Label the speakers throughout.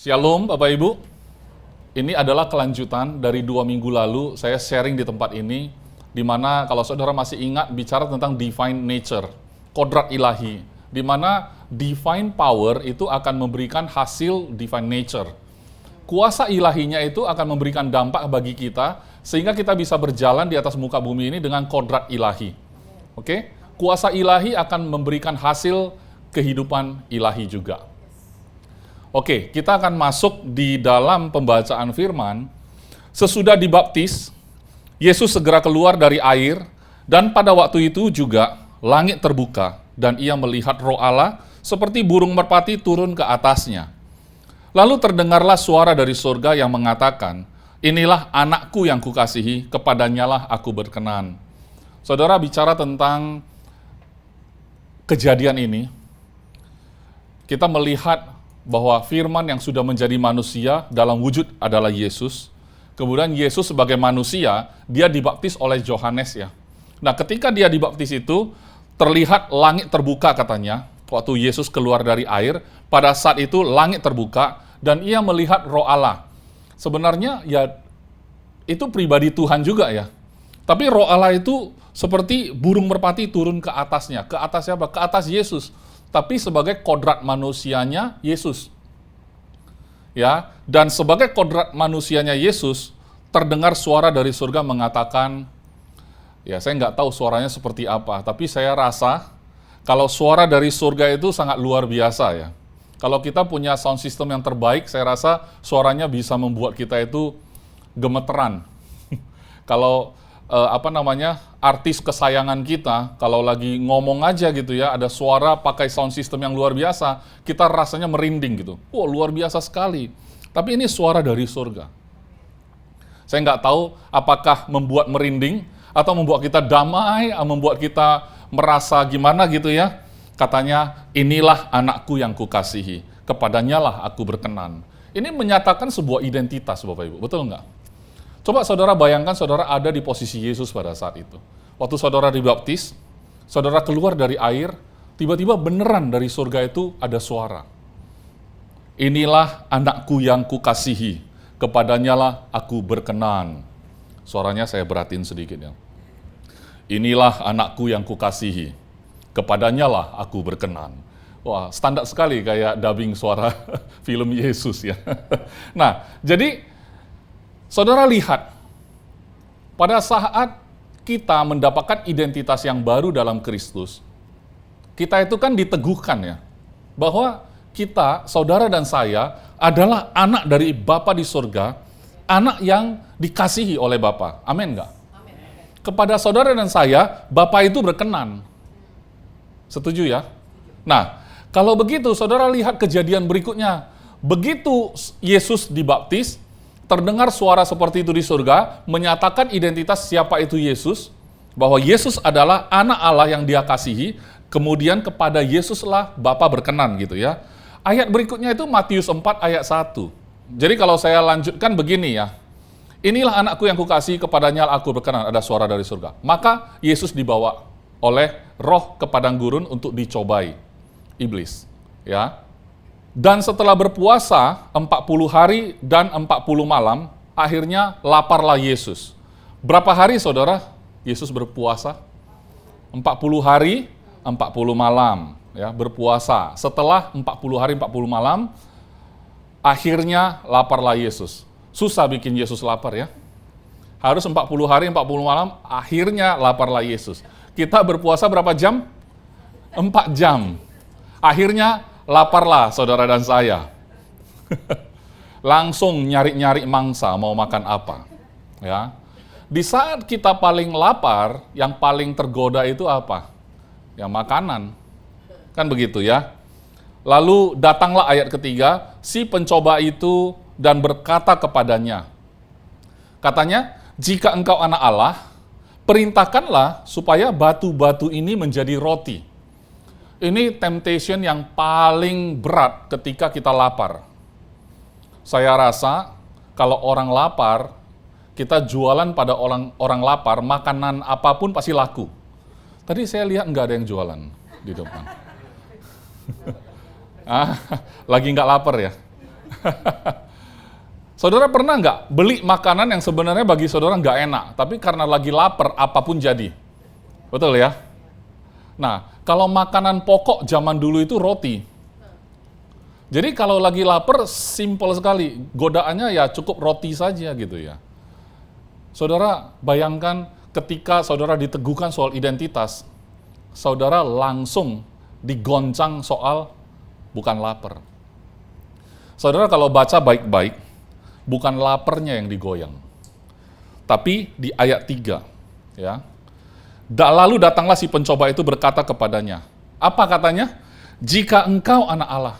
Speaker 1: Shalom Bapak Ibu, ini adalah kelanjutan dari 2 minggu lalu saya sharing di tempat ini, di mana kalau saudara masih ingat bicara tentang divine nature, kodrat ilahi, di mana divine power itu akan memberikan hasil divine nature. Kuasa ilahinya itu akan memberikan dampak bagi kita, sehingga kita bisa berjalan di atas muka bumi ini dengan kodrat ilahi. Oke? Kuasa ilahi akan memberikan hasil kehidupan ilahi juga. Oke, kita akan masuk di dalam pembacaan firman. Sesudah dibaptis, Yesus segera keluar dari air, dan pada waktu itu juga langit terbuka, dan ia melihat Roh Allah seperti burung merpati turun ke atasnya. Lalu terdengarlah suara dari surga yang mengatakan, "Inilah anakku yang kukasihi, kepadanyalah aku berkenan." Saudara bicara tentang kejadian ini, kita melihat bahwa firman yang sudah menjadi manusia dalam wujud adalah Yesus. Kemudian Yesus sebagai manusia, dia dibaptis oleh Yohanes ya. Nah, ketika dia dibaptis itu, terlihat langit terbuka katanya, waktu Yesus keluar dari air, pada saat itu langit terbuka, dan ia melihat Roh Allah. Sebenarnya ya, itu pribadi Tuhan juga ya. Tapi Roh Allah itu seperti burung merpati turun ke atasnya. Ke atas siapa? Ke atas Yesus. Tapi sebagai kodrat manusianya Yesus. Ya, dan sebagai kodrat manusianya Yesus, terdengar suara dari surga mengatakan, ya saya nggak tahu suaranya seperti apa, tapi saya rasa kalau suara dari surga itu sangat luar biasa ya. Kalau kita punya sound system yang terbaik, saya rasa suaranya bisa membuat kita itu gemeteran. Kalau artis kesayangan kita, kalau lagi ngomong aja gitu ya, ada suara pakai sound system yang luar biasa, kita rasanya merinding gitu. Wah, luar biasa sekali. Tapi ini suara dari surga. Saya nggak tahu apakah membuat merinding, atau membuat kita damai, atau membuat kita merasa gimana gitu ya. Katanya, "Inilah anakku yang kukasihi, kepadanyalah aku berkenan." Ini menyatakan sebuah identitas Bapak Ibu, betul nggak? Coba saudara bayangkan saudara ada di posisi Yesus pada saat itu. Waktu saudara dibaptis, saudara keluar dari air, tiba-tiba beneran dari surga itu ada suara. "Inilah anakku yang kukasihi, kepadanyalah aku berkenan." Suaranya saya beratin sedikit ya. "Inilah anakku yang kukasihi, kepadanyalah aku berkenan." Wah, standar sekali kayak dubbing suara film Yesus ya. Nah, jadi saudara lihat, pada saat kita mendapatkan identitas yang baru dalam Kristus, kita itu kan diteguhkan ya, bahwa kita, saudara dan saya, adalah anak dari Bapa di surga, anak yang dikasihi oleh Bapa. Amin nggak? Amin. Kepada saudara dan saya, Bapa itu berkenan. Setuju ya? Nah, kalau begitu, saudara lihat kejadian berikutnya. Begitu Yesus dibaptis, terdengar suara seperti itu di surga, menyatakan identitas siapa itu Yesus, bahwa Yesus adalah anak Allah yang dia kasihi, kemudian kepada Yesuslah Bapa berkenan gitu ya. Ayat berikutnya itu Matius 4 ayat 1. Jadi kalau saya lanjutkan begini ya, "Inilah anakku yang kukasihi, kepadanya aku berkenan," ada suara dari surga. Maka Yesus dibawa oleh roh ke padang gurun untuk dicobai iblis. Ya. Dan setelah berpuasa 40 hari dan 40 malam, akhirnya laparlah Yesus. Berapa hari saudara Yesus berpuasa? 40 hari, 40 malam. Ya, berpuasa. Setelah 40 hari, 40 malam, akhirnya laparlah Yesus. Susah bikin Yesus lapar ya. Harus 40 hari, 40 malam, akhirnya laparlah Yesus. Kita berpuasa berapa jam? 4 jam. Akhirnya laparlah saudara dan saya. Langsung nyari-nyari mangsa mau makan apa. Ya. Di saat kita paling lapar, yang paling tergoda itu apa? Ya makanan. Kan begitu ya. Lalu datanglah ayat ketiga, si pencoba itu dan berkata kepadanya. Katanya, "Jika engkau anak Allah, perintahkanlah supaya batu-batu ini menjadi roti." Ini temptation yang paling berat ketika kita lapar. Saya rasa kalau orang lapar, kita jualan pada orang lapar, makanan apapun pasti laku. Tadi saya lihat nggak ada yang jualan di depan. Lagi nggak lapar ya? Saudara pernah nggak beli makanan yang sebenarnya bagi saudara nggak enak, tapi karena lagi lapar, apapun jadi? Betul ya? Nah, kalau makanan pokok zaman dulu itu roti. Jadi kalau lagi lapar, simpel sekali. Godaannya ya cukup roti saja gitu ya. Saudara bayangkan ketika saudara diteguhkan soal identitas, saudara langsung digoncang soal bukan lapar. Saudara kalau baca baik-baik, bukan laparnya yang digoyang. Tapi di ayat 3, ya. Lalu datanglah si pencoba itu berkata kepadanya. Apa katanya? Jika engkau anak Allah.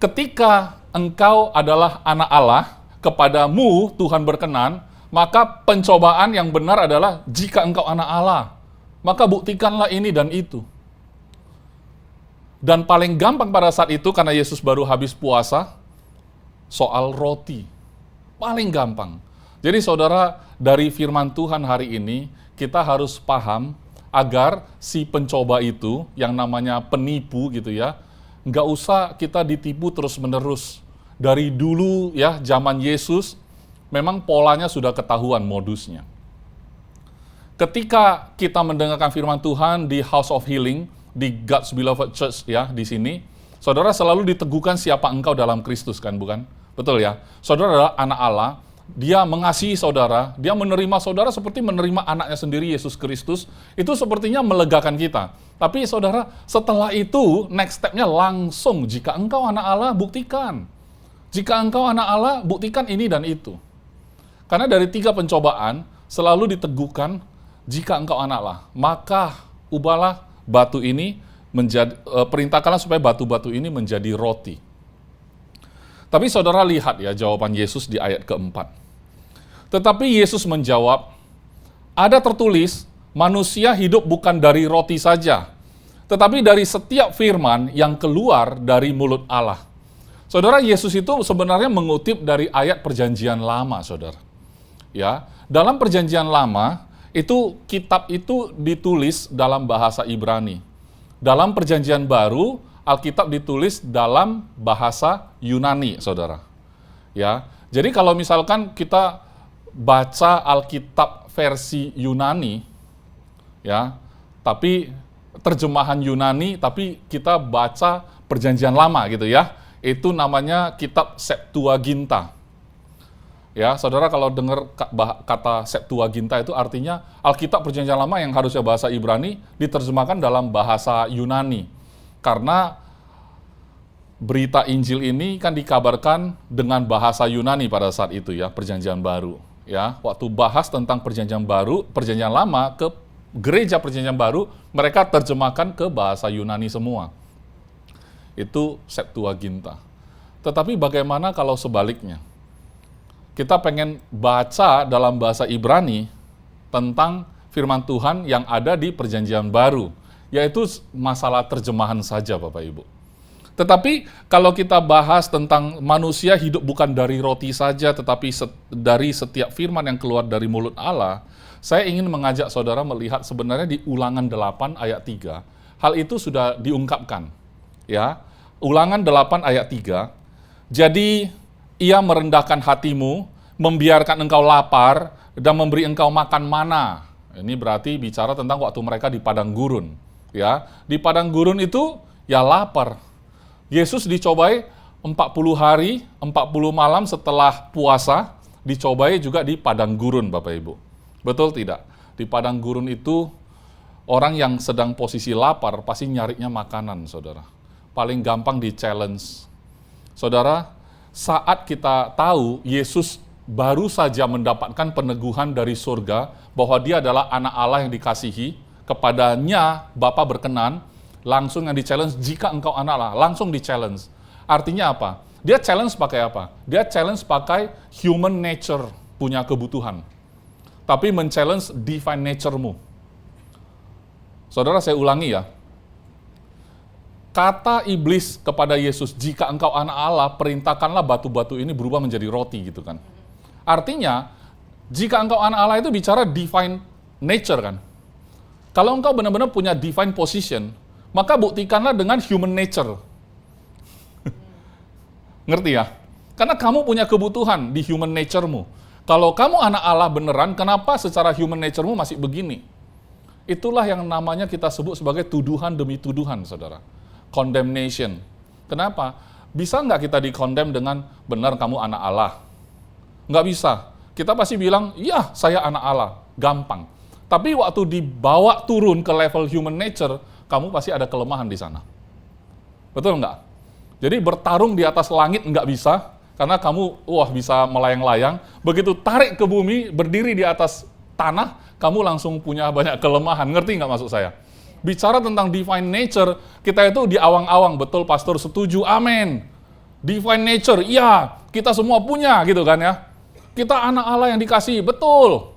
Speaker 1: Ketika engkau adalah anak Allah, kepadamu Tuhan berkenan, maka pencobaan yang benar adalah jika engkau anak Allah, maka buktikanlah ini dan itu. Dan paling gampang pada saat itu, karena Yesus baru habis puasa, soal roti. Paling gampang. Jadi saudara, dari firman Tuhan hari ini, kita harus paham agar si pencoba itu, yang namanya penipu gitu ya, nggak usah kita ditipu terus-menerus. Dari dulu ya, zaman Yesus, memang polanya sudah ketahuan modusnya. Ketika kita mendengarkan firman Tuhan di House of Healing, di God's Beloved Church ya, di sini, saudara selalu diteguhkan siapa engkau dalam Kristus kan, bukan? Betul ya? Saudara adalah anak Allah, dia mengasihi saudara, dia menerima saudara seperti menerima anaknya sendiri, Yesus Kristus, itu sepertinya melegakan kita. Tapi saudara, setelah itu, next step-nya langsung, jika engkau anak Allah, buktikan. Jika engkau anak Allah, buktikan ini dan itu. Karena dari 3 pencobaan, selalu diteguhkan, jika engkau anak Allah, maka ubahlah batu ini menjadi, perintahkanlah supaya batu-batu ini menjadi roti. Tapi saudara lihat ya jawaban Yesus di ayat keempat. Tetapi Yesus menjawab, ada tertulis, manusia hidup bukan dari roti saja, tetapi dari setiap firman yang keluar dari mulut Allah. Saudara, Yesus itu sebenarnya mengutip dari ayat Perjanjian Lama, saudara. Ya, dalam Perjanjian Lama, itu kitab itu ditulis dalam bahasa Ibrani. Dalam Perjanjian Baru, Alkitab ditulis dalam bahasa Yunani, saudara. Ya, jadi kalau misalkan kita baca Alkitab versi Yunani, ya, tapi terjemahan Yunani, tapi kita baca Perjanjian Lama gitu ya, itu namanya kitab Septuaginta. Ya, saudara kalau dengar kata Septuaginta itu artinya Alkitab Perjanjian Lama yang harusnya bahasa Ibrani diterjemahkan dalam bahasa Yunani. Karena berita Injil ini kan dikabarkan dengan bahasa Yunani pada saat itu ya, Perjanjian Baru. Ya, waktu bahas tentang Perjanjian Baru, Perjanjian Lama ke gereja Perjanjian Baru, mereka terjemahkan ke bahasa Yunani semua. Itu Septuaginta. Tetapi bagaimana kalau sebaliknya? Kita pengen baca dalam bahasa Ibrani tentang firman Tuhan yang ada di Perjanjian Baru, yaitu masalah terjemahan saja, Bapak Ibu. Tetapi kalau kita bahas tentang manusia hidup bukan dari roti saja, tetapi dari setiap firman yang keluar dari mulut Allah, saya ingin mengajak saudara melihat sebenarnya di Ulangan 8 ayat 3, hal itu sudah diungkapkan. Ya, Ulangan 8 ayat 3, jadi ia merendahkan hatimu, membiarkan engkau lapar, dan memberi engkau makan mana. Ini berarti bicara tentang waktu mereka di padang gurun. Ya, di padang gurun itu ya lapar. Yesus dicobai 40 hari, 40 malam setelah puasa, dicobai juga di padang gurun, Bapak Ibu. Betul tidak? Di padang gurun itu, orang yang sedang posisi lapar pasti nyarinya makanan, saudara. Paling gampang di-challenge. Saudara, saat kita tahu Yesus baru saja mendapatkan peneguhan dari surga bahwa dia adalah anak Allah yang dikasihi, kepadanya Bapa berkenan, langsung yang di-challenge, jika engkau anak Allah, langsung di-challenge. Artinya apa? Dia challenge pakai apa? Dia challenge pakai human nature, punya kebutuhan. Tapi men-challenge divine nature-mu. Saudara, saya ulangi ya. Kata iblis kepada Yesus, jika engkau anak Allah, perintahkanlah batu-batu ini berubah menjadi roti, gitu kan. Artinya, jika engkau anak Allah itu bicara divine nature kan. Kalau engkau benar-benar punya divine position, maka buktikanlah dengan human nature. Ngerti ya? Karena kamu punya kebutuhan di human nature-mu. Kalau kamu anak Allah beneran, kenapa secara human nature-mu masih begini? Itulah yang namanya kita sebut sebagai tuduhan demi tuduhan, saudara. Condemnation. Kenapa? Bisa nggak kita di-condemn dengan benar kamu anak Allah? Nggak bisa. Kita pasti bilang, iya saya anak Allah. Gampang. Tapi waktu dibawa turun ke level human nature, kamu pasti ada kelemahan di sana. Betul nggak? Jadi bertarung di atas langit nggak bisa, karena kamu bisa melayang-layang. Begitu tarik ke bumi, berdiri di atas tanah, kamu langsung punya banyak kelemahan. Ngerti nggak maksud saya? Bicara tentang divine nature, kita itu di awang-awang. Betul, pastor, setuju, amin. Divine nature, iya, kita semua punya gitu kan ya. Kita anak Allah yang dikasihi, betul.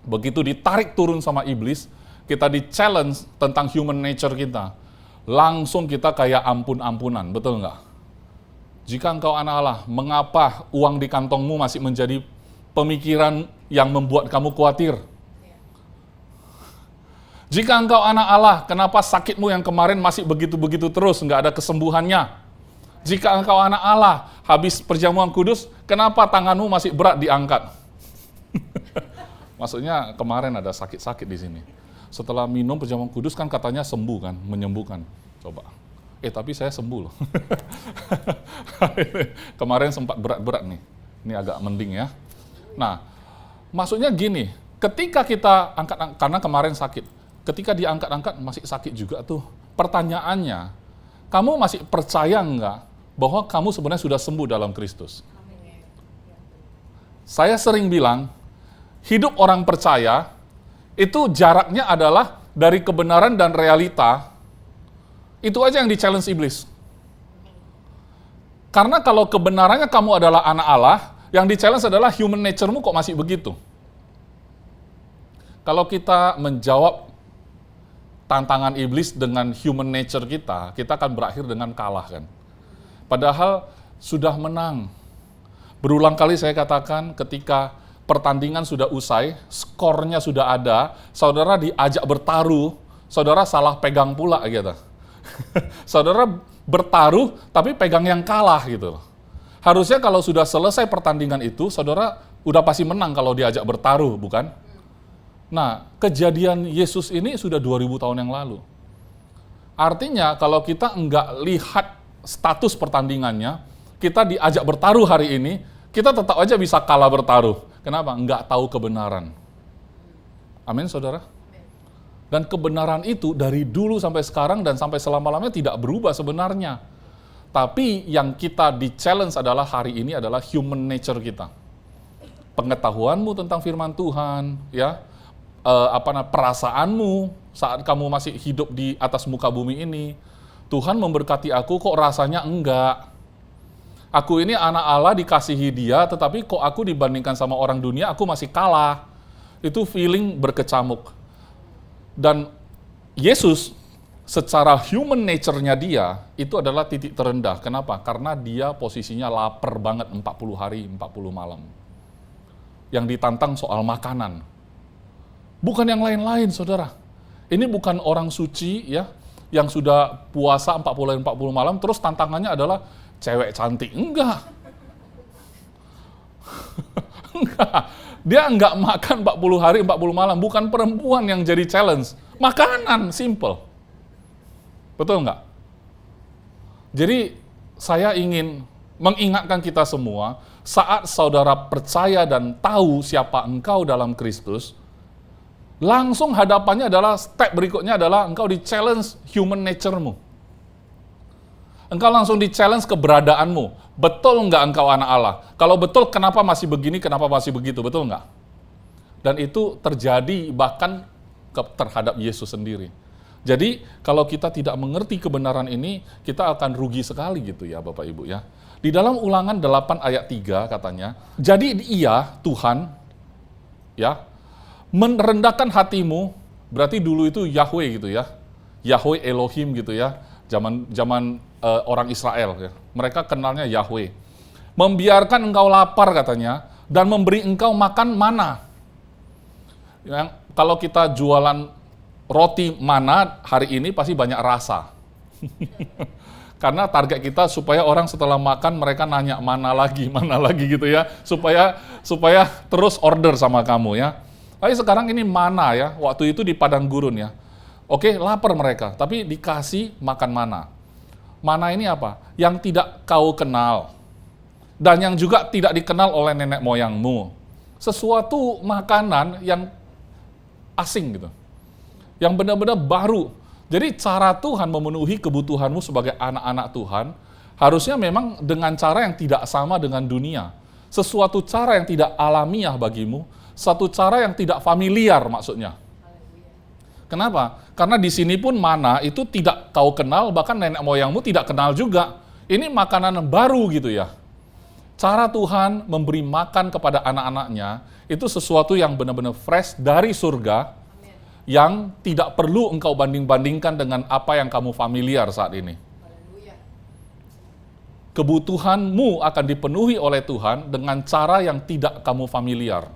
Speaker 1: Begitu ditarik turun sama iblis, kita di-challenge tentang human nature kita. Langsung kita kayak ampun-ampunan, betul nggak? Jika engkau anak Allah, mengapa uang di kantongmu masih menjadi pemikiran yang membuat kamu khawatir? Jika engkau anak Allah, kenapa sakitmu yang kemarin masih begitu-begitu terus, nggak ada kesembuhannya? Jika engkau anak Allah, habis perjamuan kudus, kenapa tanganmu masih berat diangkat? Maksudnya kemarin ada sakit-sakit di sini. Setelah minum perjamuan kudus kan katanya sembuh kan, menyembuhkan. Coba. Tapi saya sembuh loh. Kemarin sempat berat-berat nih. Ini agak mending ya. Nah, maksudnya gini, ketika kita angkat, karena kemarin sakit, ketika diangkat-angkat masih sakit juga tuh. Pertanyaannya, kamu masih percaya nggak bahwa kamu sebenarnya sudah sembuh dalam Kristus? Saya sering bilang, hidup orang percaya itu jaraknya adalah dari kebenaran dan realita. Itu aja yang di-challenge iblis. Karena kalau kebenarannya kamu adalah anak Allah, yang di-challenge adalah human nature-mu kok masih begitu. Kalau kita menjawab tantangan iblis dengan human nature kita, kita akan berakhir dengan kalah kan. Padahal sudah menang. Berulang kali saya katakan ketika pertandingan sudah usai, skornya sudah ada, saudara diajak bertaruh, saudara salah pegang pula gitu. Saudara bertaruh, tapi pegang yang kalah gitu. Harusnya kalau sudah selesai pertandingan itu, saudara udah pasti menang kalau diajak bertaruh, bukan? Nah, kejadian Yesus ini sudah 2000 tahun yang lalu. Artinya kalau kita enggak lihat status pertandingannya, kita diajak bertaruh hari ini, kita tetap aja bisa kalah bertaruh. Kenapa? Enggak tahu kebenaran. Amin, saudara? Dan kebenaran itu dari dulu sampai sekarang dan sampai selama-lamanya tidak berubah sebenarnya. Tapi yang kita di-challenge adalah hari ini adalah human nature kita. Pengetahuanmu tentang firman Tuhan, ya, perasaanmu saat kamu masih hidup di atas muka bumi ini. Tuhan memberkati aku, kok rasanya enggak. Aku ini anak Allah, dikasihi Dia, tetapi kok aku dibandingkan sama orang dunia, aku masih kalah. Itu feeling berkecamuk. Dan Yesus, secara human nature-nya Dia, itu adalah titik terendah. Kenapa? Karena Dia posisinya lapar banget 40 hari, 40 malam. Yang ditantang soal makanan. Bukan yang lain-lain, saudara. Ini bukan orang suci, ya, yang sudah puasa 40 hari, 40 malam, terus tantangannya adalah cewek cantik. Enggak. Enggak. Dia enggak makan 40 hari, 40 malam. Bukan perempuan yang jadi challenge. Makanan, simple. Betul enggak? Jadi, saya ingin mengingatkan kita semua, saat saudara percaya dan tahu siapa engkau dalam Kristus, langsung hadapannya adalah, step berikutnya adalah engkau di-challenge human nature-mu. Engkau langsung di-challenge keberadaanmu. Betul nggak engkau anak Allah? Kalau betul, kenapa masih begini, kenapa masih begitu? Betul nggak? Dan itu terjadi bahkan terhadap Yesus sendiri. Jadi, kalau kita tidak mengerti kebenaran ini, kita akan rugi sekali gitu ya Bapak Ibu ya. Di dalam Ulangan 8 ayat 3 katanya, jadi Ia, Tuhan, ya, merendahkan hatimu, berarti dulu itu Yahweh gitu ya. Yahweh Elohim gitu ya. Zaman orang Israel ya. Mereka kenalnya Yahweh. Membiarkan engkau lapar katanya dan memberi engkau makan mana. Yang kalau kita jualan roti mana hari ini pasti banyak rasa. Karena target kita supaya orang setelah makan mereka nanya mana lagi gitu ya, supaya terus order sama kamu ya. Tapi sekarang ini mana ya, waktu itu di padang gurun ya. Oke, lapar mereka, tapi dikasih makan mana. Mana ini apa? Yang tidak kau kenal. Dan yang juga tidak dikenal oleh nenek moyangmu. Sesuatu makanan yang asing gitu. Yang benar-benar baru. Jadi cara Tuhan memenuhi kebutuhanmu sebagai anak-anak Tuhan, harusnya memang dengan cara yang tidak sama dengan dunia. Sesuatu cara yang tidak alamiah bagimu, satu cara yang tidak familiar maksudnya. Kenapa? Karena di sini pun mana itu tidak kau kenal, bahkan nenek moyangmu tidak kenal juga. Ini makanan baru gitu ya. Cara Tuhan memberi makan kepada anak-anaknya, itu sesuatu yang benar-benar fresh dari surga, yang tidak perlu engkau banding-bandingkan dengan apa yang kamu familiar saat ini. Kebutuhanmu akan dipenuhi oleh Tuhan dengan cara yang tidak kamu familiar.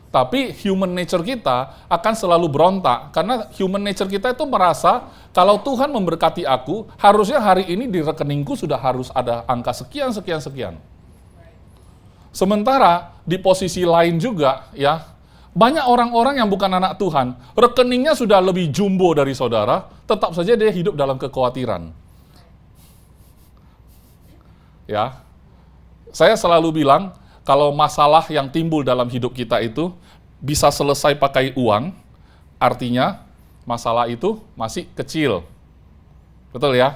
Speaker 1: Tapi human nature kita akan selalu berontak, karena human nature kita itu merasa, kalau Tuhan memberkati aku, harusnya hari ini di rekeningku sudah harus ada angka sekian. Sementara di posisi lain juga, ya, banyak orang-orang yang bukan anak Tuhan, rekeningnya sudah lebih jumbo dari saudara, tetap saja dia hidup dalam kekhawatiran. Ya, saya selalu bilang, kalau masalah yang timbul dalam hidup kita itu bisa selesai pakai uang, artinya masalah itu masih kecil. Betul ya?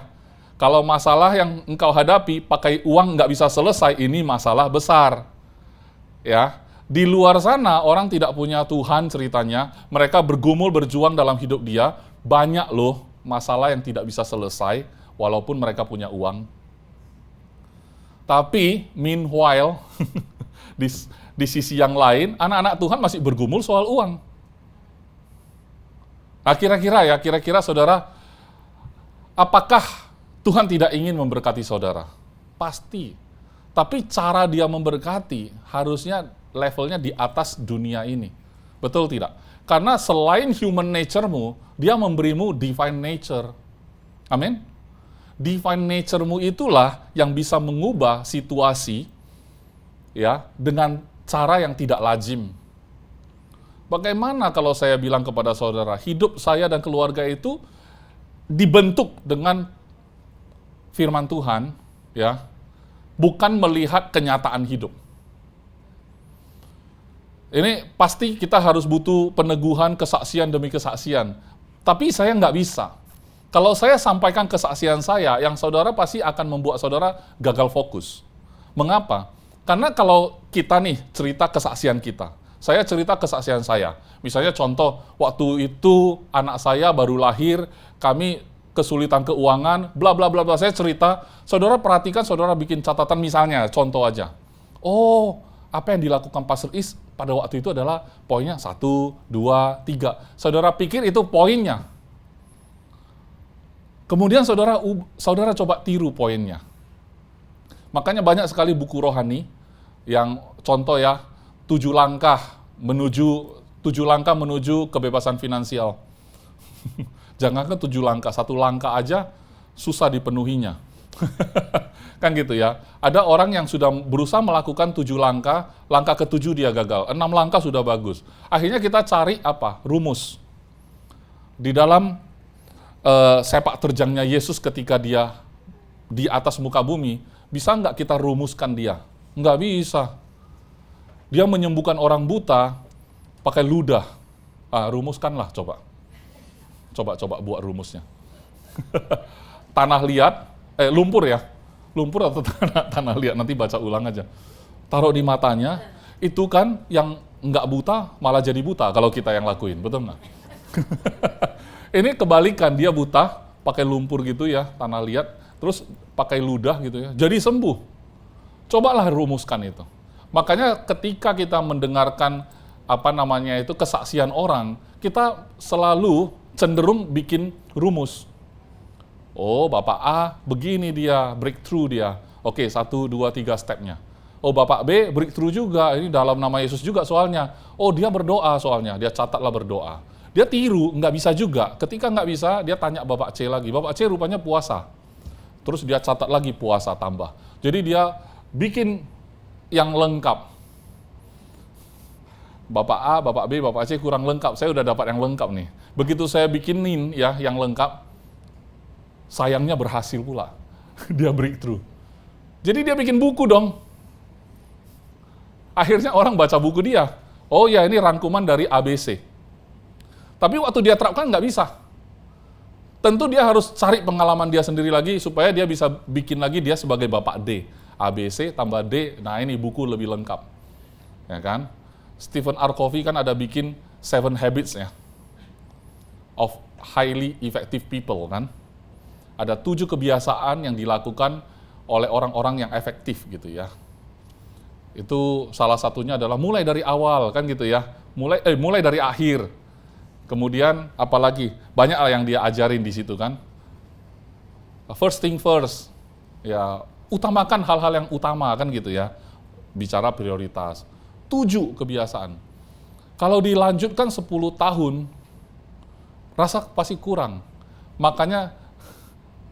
Speaker 1: Kalau masalah yang engkau hadapi pakai uang nggak bisa selesai, ini masalah besar. Ya, di luar sana orang tidak punya Tuhan ceritanya, mereka bergumul berjuang dalam hidup dia, banyak loh masalah yang tidak bisa selesai walaupun mereka punya uang. Tapi meanwhile di sisi yang lain anak-anak Tuhan masih bergumul soal uang. Nah, kira-kira saudara, apakah Tuhan tidak ingin memberkati saudara? Pasti. Tapi cara dia memberkati harusnya levelnya di atas dunia ini. Betul tidak? Karena selain human nature-mu, dia memberimu divine nature. Amin? Divine nature-mu itulah yang bisa mengubah situasi ya dengan cara yang tidak lazim. Bagaimana kalau saya bilang kepada saudara, hidup saya dan keluarga itu dibentuk dengan firman Tuhan, ya, bukan melihat kenyataan hidup. Ini pasti kita harus butuh peneguhan, kesaksian demi kesaksian. Tapi saya nggak bisa. Kalau saya sampaikan kesaksian saya, yang saudara pasti akan membuat saudara gagal fokus. Mengapa? Karena kalau kita nih cerita kesaksian kita, saya cerita kesaksian saya. Misalnya contoh, waktu itu anak saya baru lahir, kami kesulitan keuangan, bla bla bla bla. Saya cerita, saudara perhatikan, saudara bikin catatan misalnya, contoh aja. Oh, apa yang dilakukan Pastor Is pada waktu itu adalah poinnya 1, 2, 3. Saudara pikir itu poinnya. Kemudian saudara coba tiru poinnya. Makanya banyak sekali buku rohani yang contoh ya, 7 langkah menuju kebebasan finansial. Jangankan 7 langkah, 1 langkah aja susah dipenuhinya. Kan gitu ya. Ada orang yang sudah berusaha melakukan 7 langkah, langkah ke-7 dia gagal. 6 langkah sudah bagus. Akhirnya kita cari apa? Rumus. Di dalam sepak terjangnya Yesus ketika dia di atas muka bumi, bisa nggak kita rumuskan dia? Nggak bisa. Dia menyembuhkan orang buta pakai ludah. Rumuskanlah coba. Coba buat rumusnya. Tanah liat, lumpur ya. Lumpur atau tanah liat, nanti baca ulang aja. Taruh di matanya, itu kan yang nggak buta malah jadi buta kalau kita yang lakuin, betul nggak? Ini kebalikan, dia buta, pakai lumpur gitu ya, tanah liat, terus pakai ludah gitu ya, jadi sembuh. Cobalah rumuskan itu. Makanya ketika kita mendengarkan kesaksian orang, kita selalu cenderung bikin rumus. Oh, Bapak A, begini dia, breakthrough dia. Oke, 1, 2, 3 stepnya. Oh, Bapak B, breakthrough juga, ini dalam nama Yesus juga soalnya. Oh, dia berdoa soalnya, dia catatlah berdoa. Dia tiru, nggak bisa juga. Ketika nggak bisa, dia tanya Bapak C lagi. Bapak C rupanya puasa. Terus dia catat lagi puasa tambah. Jadi dia bikin yang lengkap. Bapak A, Bapak B, Bapak C kurang lengkap. Saya udah dapat yang lengkap nih. Begitu saya bikinin ya yang lengkap, sayangnya berhasil pula. Dia breakthrough. Jadi dia bikin buku dong. Akhirnya orang baca buku dia. Oh ya, ini rangkuman dari ABC. Tapi waktu dia terapkan nggak bisa. Tentu dia harus cari pengalaman dia sendiri lagi supaya dia bisa bikin lagi dia sebagai Bapak D. ABC tambah D, nah ini buku lebih lengkap. Ya kan? Stephen R. Covey kan ada bikin 7 Habits ya, of Highly Effective People kan. Ada 7 kebiasaan yang dilakukan oleh orang-orang yang efektif gitu ya. Itu salah satunya adalah mulai dari awal kan gitu ya. Mulai dari akhir. Kemudian apalagi banyak yang dia ajarin di situ kan. First thing first. Ya, utamakan hal-hal yang utama kan gitu ya. Bicara prioritas. 7 kebiasaan. Kalau dilanjutkan 10 tahun rasa pasti kurang. Makanya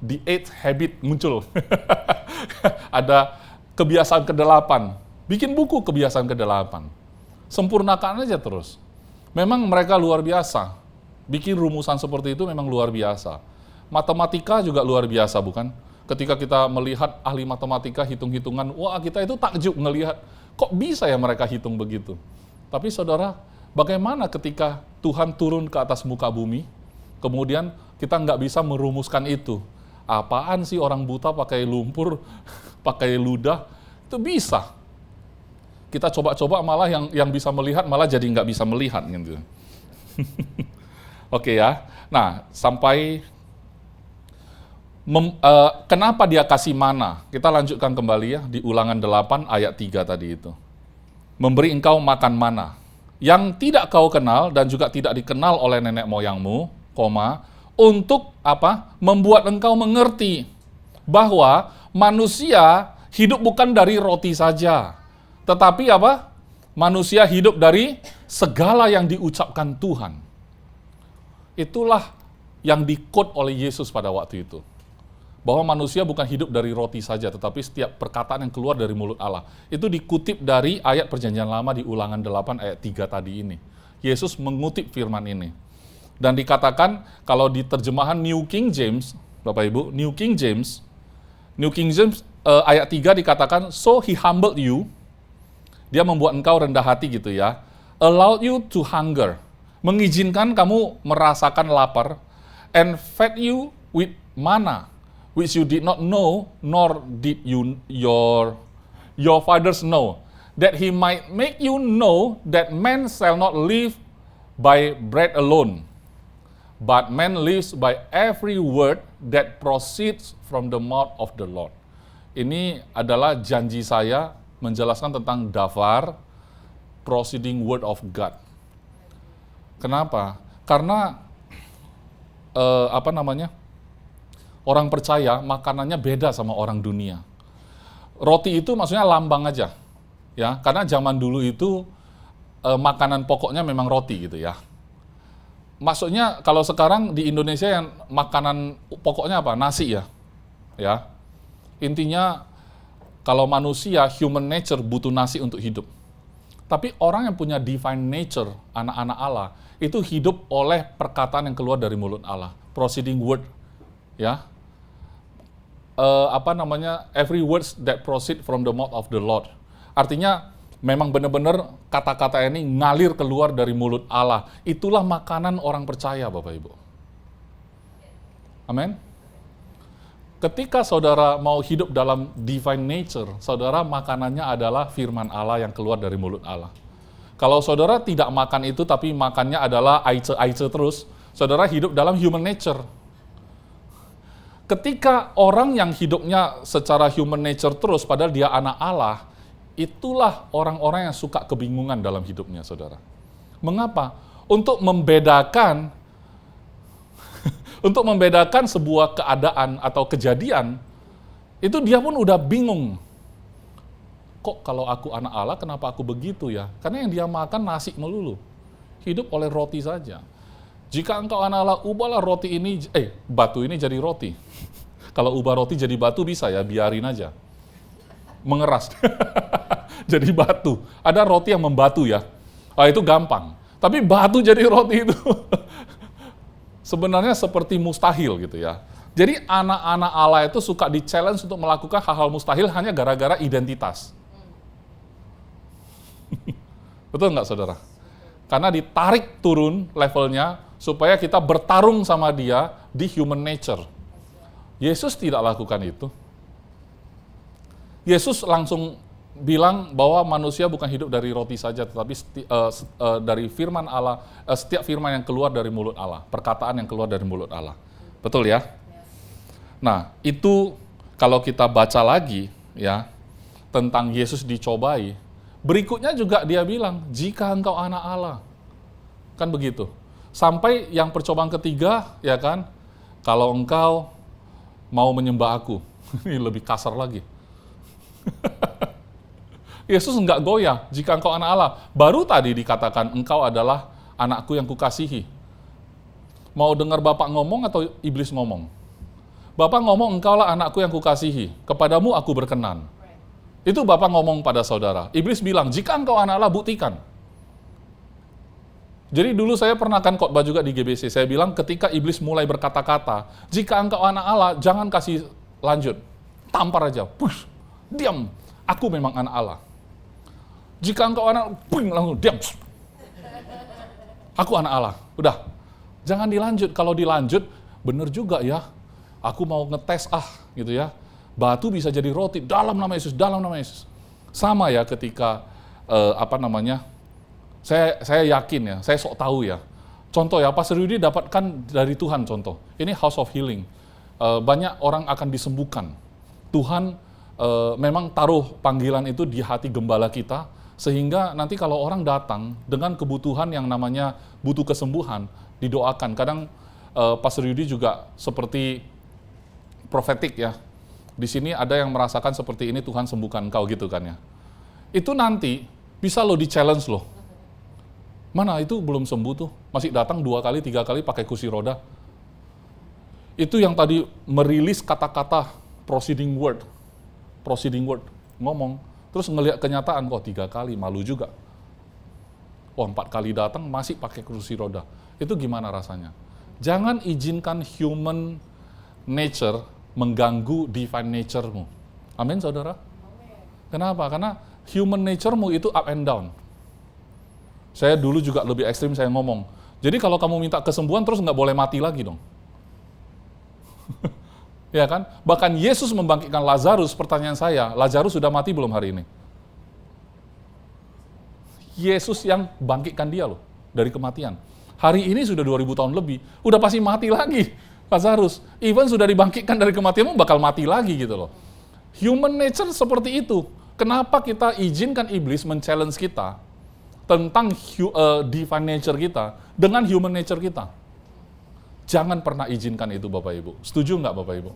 Speaker 1: the 8th habit muncul. Ada kebiasaan ke-8. Bikin buku kebiasaan ke-8. Sempurnakan aja terus. Memang mereka luar biasa. Bikin rumusan seperti itu memang luar biasa. Matematika juga luar biasa, bukan? Ketika kita melihat ahli matematika hitung-hitungan, wah kita itu takjub ngelihat, kok bisa ya mereka hitung begitu? Tapi saudara, bagaimana ketika Tuhan turun ke atas muka bumi, kemudian kita nggak bisa merumuskan itu? Apaan sih orang buta pakai lumpur, pakai ludah? Itu bisa. Kita coba-coba malah yang bisa melihat malah jadi nggak bisa melihat gitu. Oke ya. Nah, sampai kenapa dia kasih mana? Kita lanjutkan kembali ya di Ulangan 8 ayat 3 tadi itu. Memberi engkau makan mana yang tidak kau kenal dan juga tidak dikenal oleh nenek moyangmu, untuk apa? Membuat engkau mengerti bahwa manusia hidup bukan dari roti saja. Tetapi apa? Manusia hidup dari segala yang diucapkan Tuhan. Itulah yang di-quote oleh Yesus pada waktu itu. Bahwa manusia bukan hidup dari roti saja, tetapi setiap perkataan yang keluar dari mulut Allah. Itu dikutip dari ayat Perjanjian Lama di Ulangan 8 ayat 3 tadi ini. Yesus mengutip firman ini. Dan dikatakan, kalau di terjemahan New King James, Bapak Ibu, New King James ayat 3 dikatakan, so he humbled you, dia membuat engkau rendah hati gitu ya. Allowed you to hunger. Mengizinkan kamu merasakan lapar. And fed you with manna, which you did not know, nor did your fathers know. That he might make you know that man shall not live by bread alone, but man lives by every word that proceeds from the mouth of the Lord. Ini adalah janji saya menjelaskan tentang dafar, proceeding word of God. Kenapa? Karena orang percaya makanannya beda sama orang dunia. Roti itu maksudnya lambang aja, ya. Karena zaman dulu itu makanan pokoknya memang roti gitu ya. Maksudnya kalau sekarang di Indonesia yang makanan pokoknya apa? Nasi ya, ya. Intinya kalau manusia, human nature butuh nasi untuk hidup. Tapi orang yang punya divine nature, anak-anak Allah, itu hidup oleh perkataan yang keluar dari mulut Allah. Proceeding word, ya. Every words that proceed from the mouth of the Lord. Artinya, memang benar-benar kata-kata ini ngalir keluar dari mulut Allah. Itulah makanan orang percaya, Bapak Ibu. Amin. Ketika saudara mau hidup dalam divine nature, saudara makanannya adalah firman Allah yang keluar dari mulut Allah. Kalau saudara tidak makan itu, tapi makannya adalah aice-aice terus, saudara hidup dalam human nature. Ketika orang yang hidupnya secara human nature terus, padahal dia anak Allah, itulah orang-orang yang suka kebingungan dalam hidupnya, saudara. Mengapa? Untuk membedakan sebuah keadaan atau kejadian, itu dia pun udah bingung. Kok kalau aku anak Allah, kenapa aku begitu ya? Karena yang dia makan nasi melulu. Hidup oleh roti saja. Jika engkau anak Allah, ubahlah batu ini jadi roti. Kalau ubah roti jadi batu bisa ya, biarin aja. Mengeras. Jadi batu. Ada roti yang membatu ya. Itu gampang. Tapi batu jadi roti itu sebenarnya seperti mustahil gitu ya. Jadi anak-anak Allah itu suka di-challenge untuk melakukan hal-hal mustahil hanya gara-gara identitas. Betul nggak saudara? Karena ditarik turun levelnya supaya kita bertarung sama dia di human nature. Yesus tidak lakukan itu. Yesus langsung bilang bahwa manusia bukan hidup dari roti saja, tetapi dari firman Allah, setiap firman yang keluar dari mulut Allah, perkataan yang keluar dari mulut Allah. Betul ya? Nah, itu kalau kita baca lagi ya tentang Yesus dicobai, berikutnya juga dia bilang, jika engkau anak Allah. Kan begitu. Sampai yang percobaan ketiga, ya kan, kalau engkau mau menyembah aku. Ini lebih kasar lagi. Yesus enggak goyah, jika engkau anak Allah. Baru tadi dikatakan, engkau adalah anakku yang kukasihi. Mau dengar Bapak ngomong atau iblis ngomong? Bapak ngomong, engkaulah anakku yang kukasihi, kepadamu aku berkenan. Itu Bapak ngomong pada saudara. Iblis bilang, jika engkau anak Allah, buktikan. Jadi dulu saya pernah kan khotbah juga di GBC, saya bilang ketika iblis mulai berkata-kata, jika engkau anak Allah, jangan kasih lanjut. Tampar aja, push, diam, aku memang anak Allah. Jika engkau anak, puing, langsung diam. Aku anak Allah, udah. Jangan dilanjut, kalau dilanjut, bener juga ya. Aku mau ngetes gitu ya. Batu bisa jadi roti dalam nama Yesus, dalam nama Yesus. Sama ya ketika saya yakin ya, saya sok tahu ya. Contoh ya, Pastor Yudi dapatkan dari Tuhan contoh. Ini House of Healing. Banyak orang akan disembuhkan. Tuhan memang taruh panggilan itu di hati gembala kita, sehingga nanti kalau orang datang dengan kebutuhan yang namanya butuh kesembuhan, didoakan. Kadang Pastor Yudi juga seperti profetik ya. Di sini ada yang merasakan seperti ini, Tuhan sembuhkan engkau gitu kan ya. Itu nanti bisa lo di-challenge lo. Mana itu belum sembuh tuh, masih datang 2 kali, 3 kali pakai kursi roda. Itu yang tadi merilis kata-kata proceeding word, ngomong. Terus ngelihat kenyataan, kok 3 kali, malu juga. 4 kali datang masih pakai kursi roda. Itu gimana rasanya? Jangan izinkan human nature mengganggu divine nature-mu. Amin, saudara? Kenapa? Karena human nature-mu itu up and down. Saya dulu juga lebih ekstrim, saya ngomong. Jadi kalau kamu minta kesembuhan, terus nggak boleh mati lagi dong. Ya kan? Bahkan Yesus membangkitkan Lazarus, pertanyaan saya, Lazarus sudah mati belum hari ini? Yesus yang bangkitkan dia loh, dari kematian. Hari ini sudah 2000 tahun lebih, udah pasti mati lagi. Lazarus, even sudah dibangkitkan dari kematian, bakal mati lagi gitu loh. Human nature seperti itu. Kenapa kita izinkan iblis men-challenge kita tentang divine nature kita dengan human nature kita? Jangan pernah izinkan itu Bapak Ibu. Setuju nggak Bapak Ibu?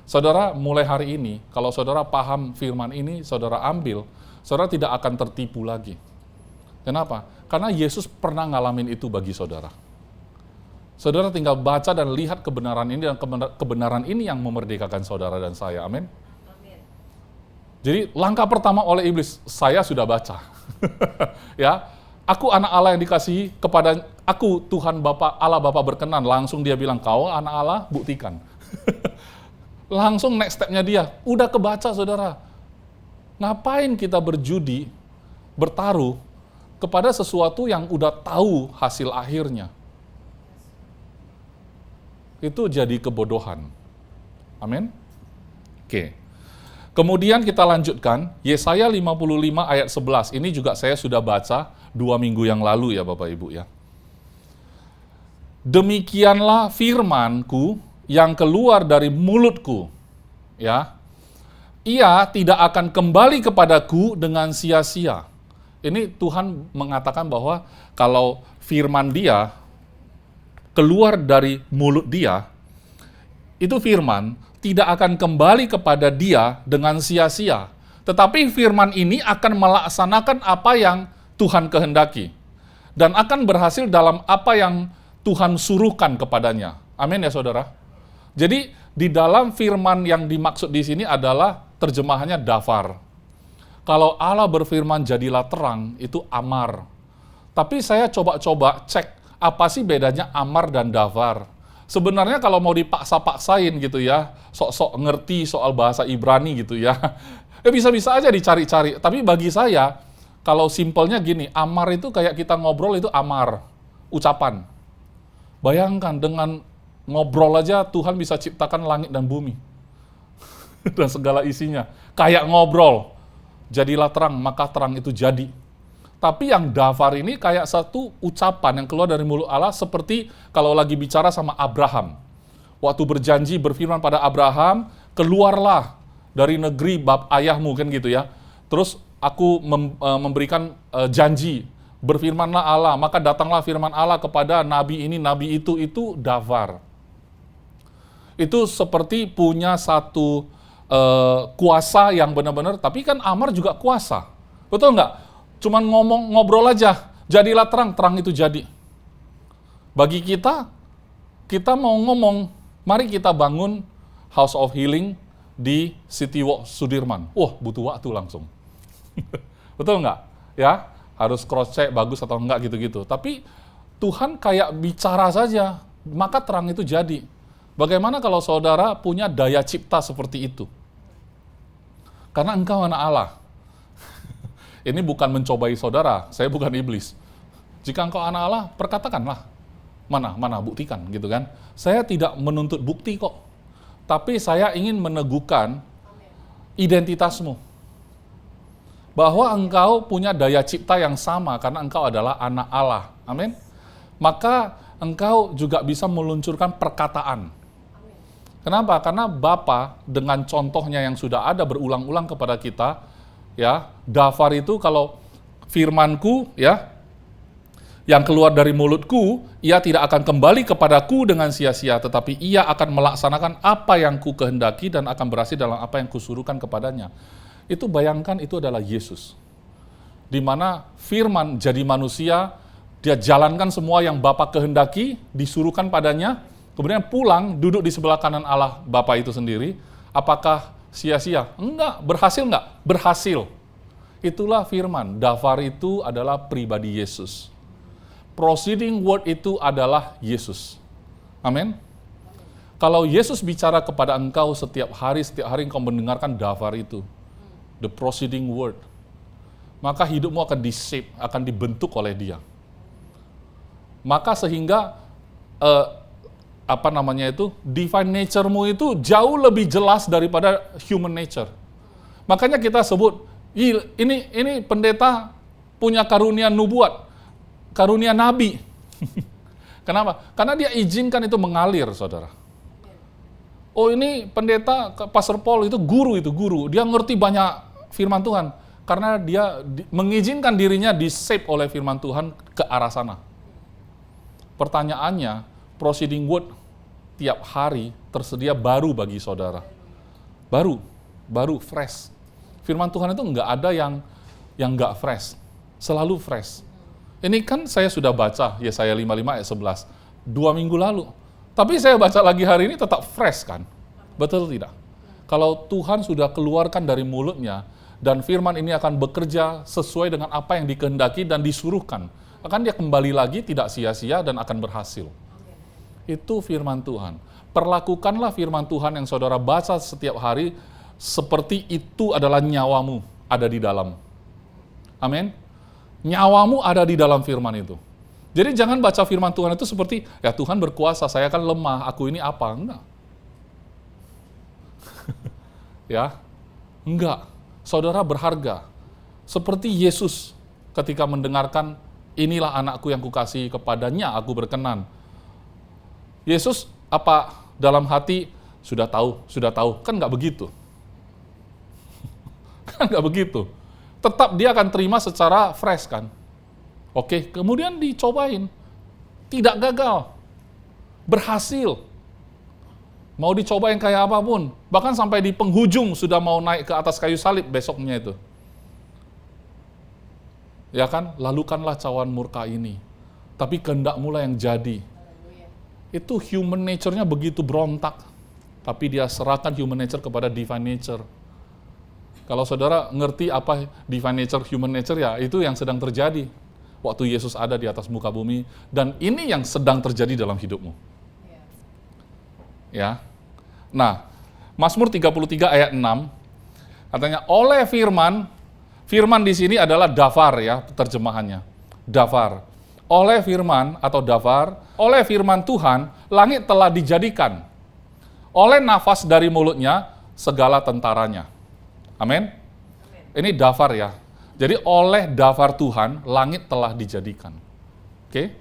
Speaker 1: Saudara, mulai hari ini, kalau saudara paham firman ini, saudara ambil, saudara tidak akan tertipu lagi. Kenapa? Karena Yesus pernah ngalamin itu bagi saudara. Saudara tinggal baca dan lihat kebenaran ini, dan kebenaran ini yang memerdekakan saudara dan saya. Amin. Jadi langkah pertama oleh iblis, saya sudah baca. Ya, aku anak Allah yang dikasihi, kepada aku Tuhan Bapa, Allah Bapa berkenan. Langsung dia bilang, kau anak Allah, buktikan. Langsung next step-nya dia, udah kebaca saudara. Ngapain kita berjudi, bertaruh kepada sesuatu yang udah tahu hasil akhirnya? Itu jadi kebodohan. Amin. Oke. Kemudian kita lanjutkan, Yesaya 55 ayat 11. Ini juga saya sudah baca 2 minggu yang lalu ya Bapak Ibu ya. Demikianlah firman-Ku yang keluar dari mulutku. Ya. Ia tidak akan kembali kepadaku dengan sia-sia. Ini Tuhan mengatakan bahwa kalau firman dia keluar dari mulut dia, itu firman tidak akan kembali kepada dia dengan sia-sia. Tetapi firman ini akan melaksanakan apa yang Tuhan kehendaki. Dan akan berhasil dalam apa yang Tuhan suruhkan kepadanya. Amin ya saudara? Jadi Di dalam firman yang dimaksud di sini adalah terjemahannya dafar. Kalau Allah berfirman jadilah terang, itu amar. Tapi saya coba-coba cek, apa sih bedanya amar dan dafar? Sebenarnya kalau mau dipaksa-paksain gitu ya, sok-sok ngerti soal bahasa Ibrani gitu ya, bisa-bisa aja dicari-cari. Tapi bagi saya, kalau simpelnya gini, amar itu kayak kita ngobrol itu amar, ucapan. Bayangkan dengan ngobrol aja Tuhan bisa ciptakan langit dan bumi. Dan segala isinya. Kayak ngobrol. Jadilah terang, maka terang itu jadi. Tapi yang dafar ini kayak satu ucapan yang keluar dari mulut Allah seperti kalau lagi bicara sama Abraham. Waktu berjanji berfirman pada Abraham, keluarlah dari negeri bab ayahmu, kan gitu ya. Terus aku memberikan janji, berfirmanlah Allah, maka datanglah firman Allah kepada nabi ini, nabi itu dafar. Itu seperti punya satu kuasa yang benar-benar, tapi kan amar juga kuasa. Betul nggak? Cuman ngobrol aja, jadilah terang, terang itu jadi. Bagi kita mau ngomong, mari kita bangun House of Healing di City Walk Sudirman. Wah, butuh waktu langsung. Betul nggak? Ya, harus cross check bagus atau enggak gitu-gitu. Tapi Tuhan kayak bicara saja, maka terang itu jadi. Bagaimana kalau saudara punya daya cipta seperti itu? Karena engkau anak Allah. Ini bukan mencobai saudara, saya bukan iblis. Jika engkau anak Allah, perkatakanlah. Mana, buktikan gitu kan. Saya tidak menuntut bukti kok. Tapi saya ingin meneguhkan identitasmu. Bahwa engkau punya daya cipta yang sama karena engkau adalah anak Allah. Amin. Maka engkau juga bisa meluncurkan perkataan. Kenapa? Karena Bapa dengan contohnya yang sudah ada berulang-ulang kepada kita, ya, dafar itu kalau firmanku, ya, yang keluar dari mulutku, ia tidak akan kembali kepadaku dengan sia-sia, tetapi ia akan melaksanakan apa yang ku kehendaki dan akan berhasil dalam apa yang kusuruhkan kepadanya. Itu bayangkan, itu adalah Yesus. Di mana firman jadi manusia, dia jalankan semua yang Bapa kehendaki, disuruhkan padanya, kemudian pulang, duduk di sebelah kanan Allah Bapa itu sendiri. Apakah sia-sia? Enggak. Berhasil enggak? Berhasil. Itulah firman. Dafar itu adalah pribadi Yesus. Proceeding word itu adalah Yesus. Amin. Kalau Yesus bicara kepada engkau setiap hari engkau mendengarkan dafar itu. The proceeding word. Maka hidupmu akan di-shape, akan dibentuk oleh dia. Maka sehingga divine nature-mu itu jauh lebih jelas daripada human nature. Makanya kita sebut, ini pendeta punya karunia nubuat, karunia nabi. Kenapa? Karena dia izinkan itu mengalir, saudara. Oh, ini pendeta, Pastor Paul itu guru. Dia ngerti banyak firman Tuhan. Karena dia mengizinkan dirinya di-shape oleh firman Tuhan ke arah sana. Pertanyaannya, proceeding word tiap hari tersedia baru bagi saudara. Baru, fresh. Firman Tuhan itu nggak ada yang nggak fresh. Selalu fresh. Ini kan saya sudah baca, Yesaya 55 ayat 11, 2 minggu lalu. Tapi saya baca lagi hari ini tetap fresh kan? Betul tidak? Kalau Tuhan sudah keluarkan dari mulutnya, dan firman ini akan bekerja sesuai dengan apa yang dikehendaki dan disuruhkan, akan dia kembali lagi tidak sia-sia dan akan berhasil. Itu firman Tuhan. Perlakukanlah firman Tuhan yang saudara baca setiap hari seperti itu adalah nyawamu ada di dalam. Amin. Nyawamu ada di dalam firman itu. Jadi jangan baca firman Tuhan itu seperti, ya Tuhan berkuasa, saya kan lemah, aku ini apa? Enggak. Ya, enggak. Saudara berharga. Seperti Yesus ketika mendengarkan, inilah anakku yang kukasihi, kepadanya aku berkenan. Yesus apa dalam hati, sudah tahu, kan nggak begitu. Kan nggak begitu. Tetap dia akan terima secara fresh kan. Oke, kemudian dicobain. Tidak gagal. Berhasil. Mau dicobain kayak apapun. Bahkan sampai di penghujung sudah mau naik ke atas kayu salib besoknya itu. Ya kan, lalukanlah cawan murka ini. Tapi kehendak mula yang jadi. Itu human nature-nya begitu berontak. tapi dia serahkan human nature kepada divine nature. Kalau saudara ngerti apa divine nature, human nature, ya itu yang sedang terjadi waktu Yesus ada di atas muka bumi, dan ini yang sedang terjadi dalam hidupmu. Ya. Nah, Mazmur 33 ayat 6 katanya oleh firman di sini adalah dafar ya terjemahannya. Dafar. Oleh firman atau dafar, oleh firman Tuhan langit telah dijadikan. Oleh nafas dari mulutnya segala tentaranya. Amin. Ini dafar ya. Jadi oleh dafar Tuhan, langit telah dijadikan. Oke?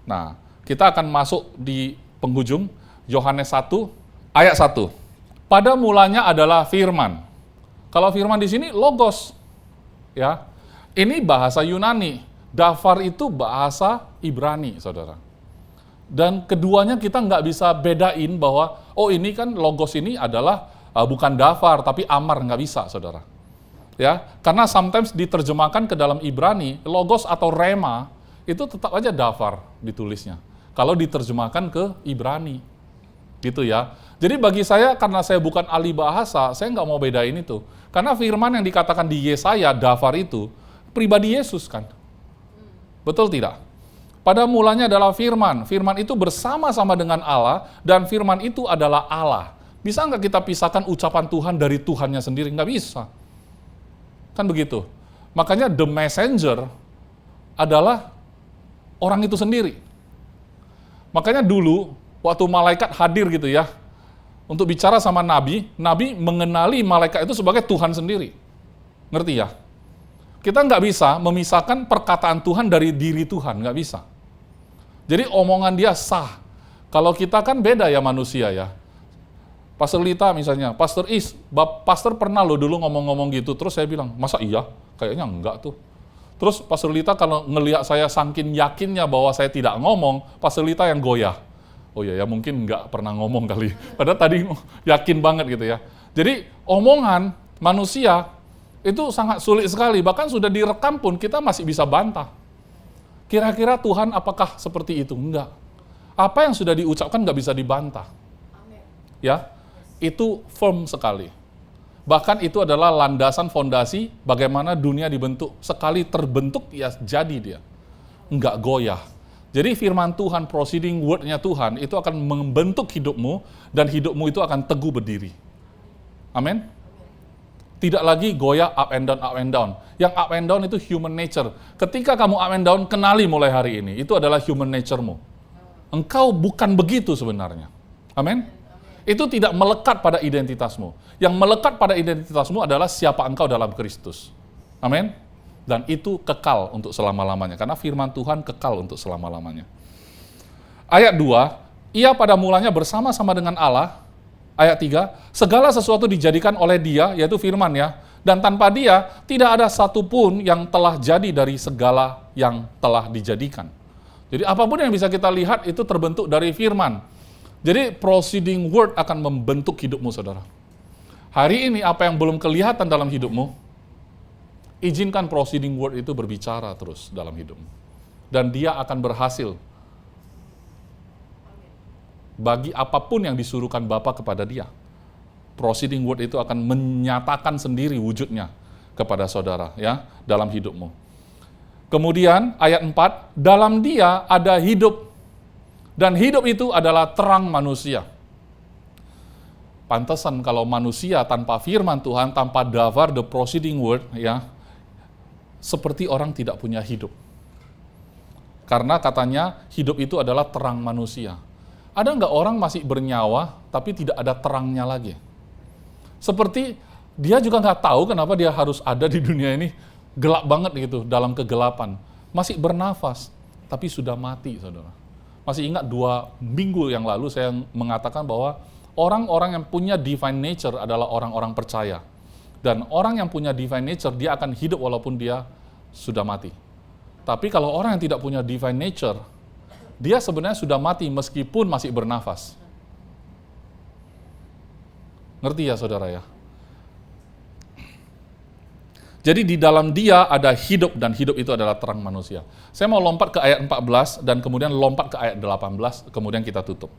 Speaker 1: Nah, kita akan masuk di penghujung, Yohanes 1, ayat 1. Pada mulanya adalah firman. Kalau firman di sini, logos. Ya. Ini bahasa Yunani. Dafar itu bahasa Ibrani, saudara. Dan keduanya kita nggak bisa bedain bahwa, oh ini kan logos ini adalah bukan dafar, tapi amar, nggak bisa, saudara. Ya, karena sometimes diterjemahkan ke dalam Ibrani, logos atau rema, itu tetap aja dafar ditulisnya. Kalau diterjemahkan ke Ibrani, gitu ya. Jadi bagi saya, karena saya bukan ahli bahasa, saya nggak mau bedain itu. Karena firman yang dikatakan di Yesaya, dafar itu, pribadi Yesus kan. Betul tidak? Pada mulanya adalah firman. Firman itu bersama-sama dengan Allah, dan firman itu adalah Allah. Bisa nggak kita pisahkan ucapan Tuhan dari Tuhannya sendiri? Nggak bisa. Kan begitu. Makanya the messenger adalah orang itu sendiri. Makanya dulu, waktu malaikat hadir gitu ya, untuk bicara sama Nabi, Nabi mengenali malaikat itu sebagai Tuhan sendiri. Ngerti ya? Kita nggak bisa memisahkan perkataan Tuhan dari diri Tuhan, nggak bisa. Jadi omongan dia sah. Kalau kita kan beda ya manusia ya. Pastor Lita misalnya, Pastor Pastor pernah loh dulu ngomong-ngomong gitu, terus saya bilang, masa iya? Kayaknya enggak tuh. Terus Pastor Lita kalau ngelihat saya saking yakinnya bahwa saya tidak ngomong, Pastor Lita yang goyah. Oh iya ya, mungkin enggak pernah ngomong kali. Padahal tadi yakin banget gitu ya. Jadi omongan manusia itu sangat sulit sekali, bahkan sudah direkam pun kita masih bisa bantah. Kira-kira Tuhan apakah seperti itu? Enggak. Apa yang sudah diucapkan nggak bisa dibantah. Ya, itu firm sekali. Bahkan itu adalah landasan fondasi bagaimana dunia dibentuk. Sekali terbentuk, ya jadi dia. Enggak goyah. Jadi firman Tuhan, proceeding word-nya Tuhan, itu akan membentuk hidupmu, dan hidupmu itu akan teguh berdiri. Amin? Tidak lagi goyah up and down, up and down. Yang up and down itu human nature. Ketika kamu up and down, kenali mulai hari ini. Itu adalah human nature-mu. Engkau bukan begitu sebenarnya. Amin? Itu tidak melekat pada identitasmu. Yang melekat pada identitasmu adalah siapa engkau dalam Kristus. Amin? Dan itu kekal untuk selama-lamanya. Karena firman Tuhan kekal untuk selama-lamanya. Ayat 2, ia pada mulanya bersama-sama dengan Allah. Ayat 3, segala sesuatu dijadikan oleh dia, yaitu firman ya. Dan tanpa dia, tidak ada satupun yang telah jadi dari segala yang telah dijadikan. Jadi apapun yang bisa kita lihat itu terbentuk dari firman. Jadi proceeding word akan membentuk hidupmu, saudara. Hari ini apa yang belum kelihatan dalam hidupmu, izinkan proceeding word itu berbicara terus dalam hidupmu. Dan dia akan berhasil bagi apapun yang disuruhkan Bapa kepada dia. Proceeding word itu akan menyatakan sendiri wujudnya kepada saudara ya dalam hidupmu. Kemudian ayat 4, dalam dia ada hidup. Dan hidup itu adalah terang manusia. Pantesan kalau manusia tanpa firman Tuhan, tanpa dafar, the proceeding word, ya, seperti orang tidak punya hidup. Karena katanya hidup itu adalah terang manusia. Ada nggak orang masih bernyawa, tapi tidak ada terangnya lagi? Seperti dia juga nggak tahu kenapa dia harus ada di dunia ini, gelap banget gitu, dalam kegelapan. Masih bernafas, tapi sudah mati, saudara. Masih ingat 2 minggu yang lalu saya mengatakan bahwa orang-orang yang punya divine nature adalah orang-orang percaya. Dan orang yang punya divine nature, dia akan hidup walaupun dia sudah mati. Tapi kalau orang yang tidak punya divine nature, dia sebenarnya sudah mati meskipun masih bernafas. Ngerti ya saudara ya? Jadi di dalam dia ada hidup, dan hidup itu adalah terang manusia. Saya mau lompat ke ayat 14, dan kemudian lompat ke ayat 18, kemudian kita tutup.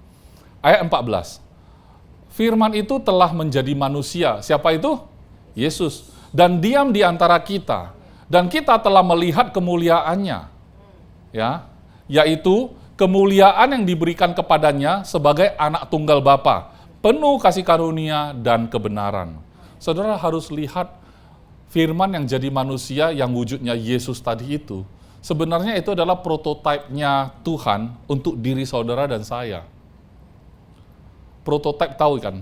Speaker 1: Ayat 14, Firman itu telah menjadi manusia. Siapa itu? Yesus. Dan diam di antara kita. Dan kita telah melihat kemuliaannya. Ya, yaitu kemuliaan yang diberikan kepadanya sebagai anak tunggal Bapa, penuh kasih karunia dan kebenaran. Saudara harus lihat firman yang jadi manusia yang wujudnya Yesus tadi itu. Sebenarnya itu adalah prototipenya Tuhan untuk diri saudara dan saya. Prototipe tahu kan?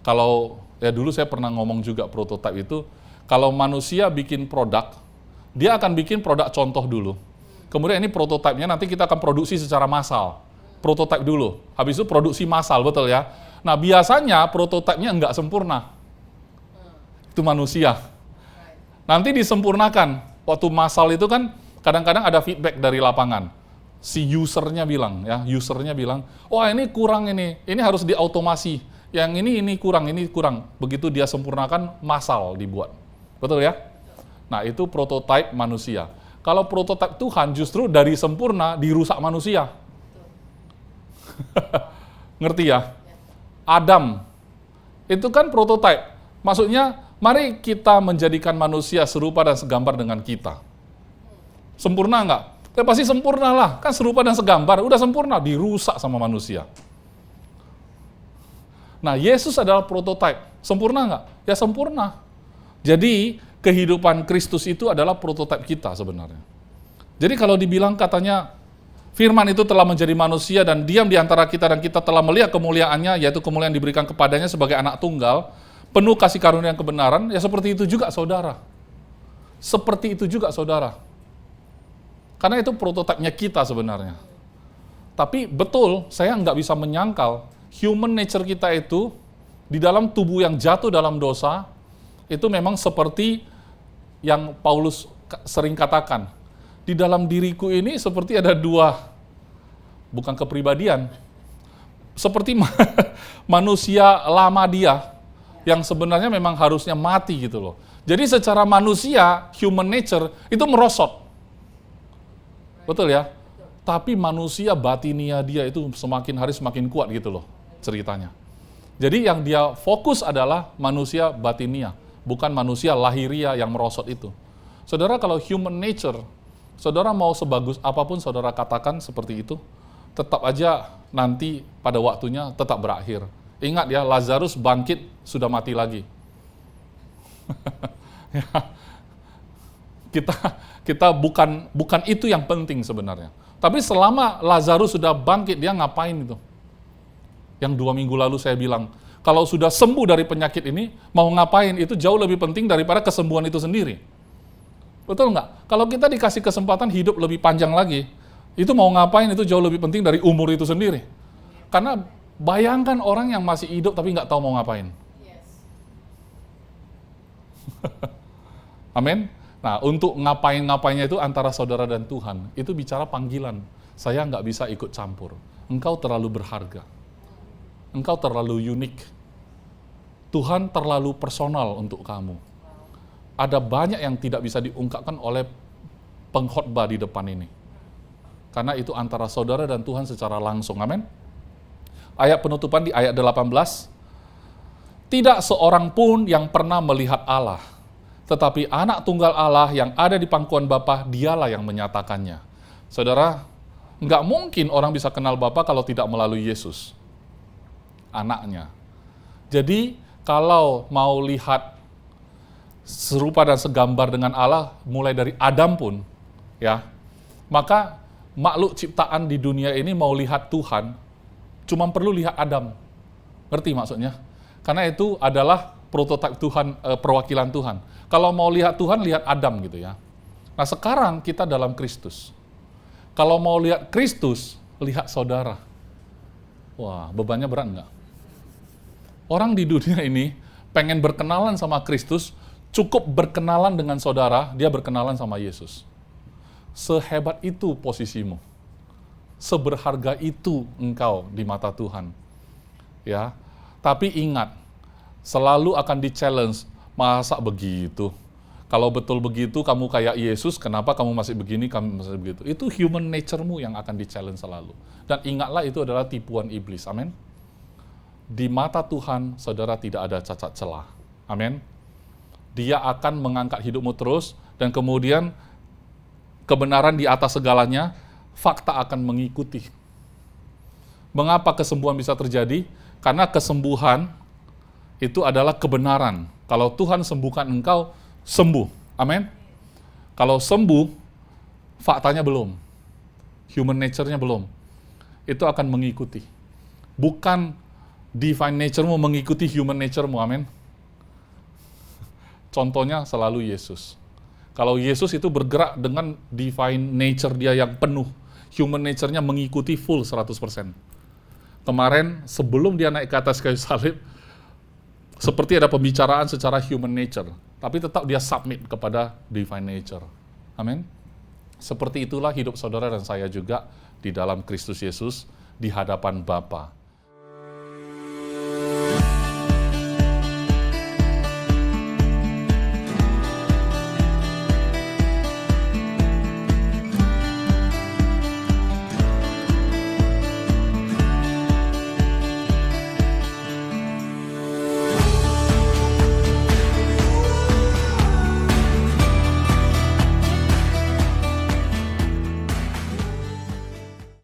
Speaker 1: Kalau, ya dulu saya pernah ngomong juga prototipe itu, kalau manusia bikin produk, dia akan bikin produk contoh dulu. Kemudian ini prototipenya nanti kita akan produksi secara massal. Prototipe dulu, habis itu produksi massal, betul ya? Nah biasanya prototipenya enggak sempurna. Itu manusia. Nanti disempurnakan. Waktu massal itu kan kadang-kadang ada feedback dari lapangan. Si usernya bilang, wah ini kurang ini harus diautomasi. Yang ini kurang. Begitu dia sempurnakan, massal dibuat. Betul ya? Nah itu prototipe manusia. Kalau prototipe Tuhan justru dari sempurna dirusak manusia. Ngerti ya? Adam, itu kan prototipe. Maksudnya, mari kita menjadikan manusia serupa dan segambar dengan kita. Sempurna nggak? Ya pasti sempurna lah. Kan serupa dan segambar, udah sempurna, dirusak sama manusia. Nah, Yesus adalah prototipe. Sempurna nggak? Ya sempurna. Jadi, kehidupan Kristus itu adalah prototipe kita sebenarnya. Jadi kalau dibilang katanya, firman itu telah menjadi manusia dan diam di antara kita dan kita telah melihat kemuliaannya, yaitu kemuliaan diberikan kepadanya sebagai anak tunggal, penuh kasih karunia dan kebenaran, ya seperti itu juga saudara. Seperti itu juga saudara. Karena itu prototipenya kita sebenarnya. Tapi betul, saya nggak bisa menyangkal, human nature kita itu, di dalam tubuh yang jatuh dalam dosa, itu memang seperti yang Paulus sering katakan, di dalam diriku ini seperti ada dua, bukan kepribadian, seperti manusia lama dia, yang sebenarnya memang harusnya mati gitu loh. Jadi secara manusia, human nature, itu merosot. Betul ya? Tapi manusia batinia dia itu semakin hari semakin kuat gitu loh ceritanya. Jadi yang dia fokus adalah manusia batinia, bukan manusia lahiria yang merosot itu. Saudara, kalau human nature, saudara mau sebagus apapun saudara katakan seperti itu, tetap aja nanti pada waktunya tetap berakhir. Ingat ya, Lazarus bangkit sudah mati lagi. kita bukan itu yang penting sebenarnya. Tapi selama Lazarus sudah bangkit, dia ngapain itu? Yang 2 minggu lalu saya bilang, kalau sudah sembuh dari penyakit ini, mau ngapain itu jauh lebih penting daripada kesembuhan itu sendiri. Betul nggak? Kalau kita dikasih kesempatan hidup lebih panjang lagi, itu mau ngapain itu jauh lebih penting dari umur itu sendiri. Karena bayangkan orang yang masih hidup tapi nggak tahu mau ngapain. Amin. Nah, untuk ngapain-ngapainnya itu antara saudara dan Tuhan, itu bicara panggilan. Saya nggak bisa ikut campur. Engkau terlalu berharga. Engkau terlalu unik. Tuhan terlalu personal untuk kamu. Ada banyak yang tidak bisa diungkapkan oleh pengkhotbah di depan ini. Karena itu antara saudara dan Tuhan secara langsung. Amin. Ayat penutupan di ayat 18. Tidak seorang pun yang pernah melihat Allah, tetapi anak tunggal Allah yang ada di pangkuan Bapa, dialah yang menyatakannya. Saudara, nggak mungkin orang bisa kenal Bapa kalau tidak melalui Yesus, anaknya. Jadi, kalau mau lihat serupa dan segambar dengan Allah, mulai dari Adam pun, ya, maka makhluk ciptaan di dunia ini mau lihat Tuhan, cuma perlu lihat Adam. Ngerti maksudnya? Karena itu adalah prototipe Tuhan, perwakilan Tuhan. Kalau mau lihat Tuhan, lihat Adam gitu ya. Nah sekarang kita dalam Kristus. Kalau mau lihat Kristus, lihat saudara. Wah, bebannya berat nggak? Orang di dunia ini pengen berkenalan sama Kristus, cukup berkenalan dengan saudara, dia berkenalan sama Yesus. Sehebat itu posisimu. Seberharga itu engkau di mata Tuhan. Ya, tapi ingat, selalu akan di-challenge, masa begitu? Kalau betul begitu, kamu kayak Yesus, kenapa kamu masih begini, kamu masih begitu? Itu human nature-mu yang akan di-challenge selalu. Dan ingatlah itu adalah tipuan iblis, amin? di mata Tuhan, saudara tidak ada cacat celah. Amin. Dia akan mengangkat hidupmu terus, dan kemudian kebenaran di atas segalanya, fakta akan mengikuti. Mengapa kesembuhan bisa terjadi? Karena kesembuhan itu adalah kebenaran. Kalau Tuhan sembuhkan engkau, sembuh. Amin. Kalau sembuh, faktanya belum. Human nature-nya belum. Itu akan mengikuti. Bukan divine nature-mu mengikuti human nature-mu. Amin. Contohnya selalu Yesus. Kalau Yesus itu bergerak dengan divine nature dia yang penuh, human nature-nya mengikuti full 100%. Kemarin, sebelum dia naik ke atas kayu salib, seperti ada pembicaraan secara human nature, tapi tetap dia submit kepada divine nature. Amin. Seperti itulah hidup saudara dan saya juga di dalam Kristus Yesus di hadapan Bapa.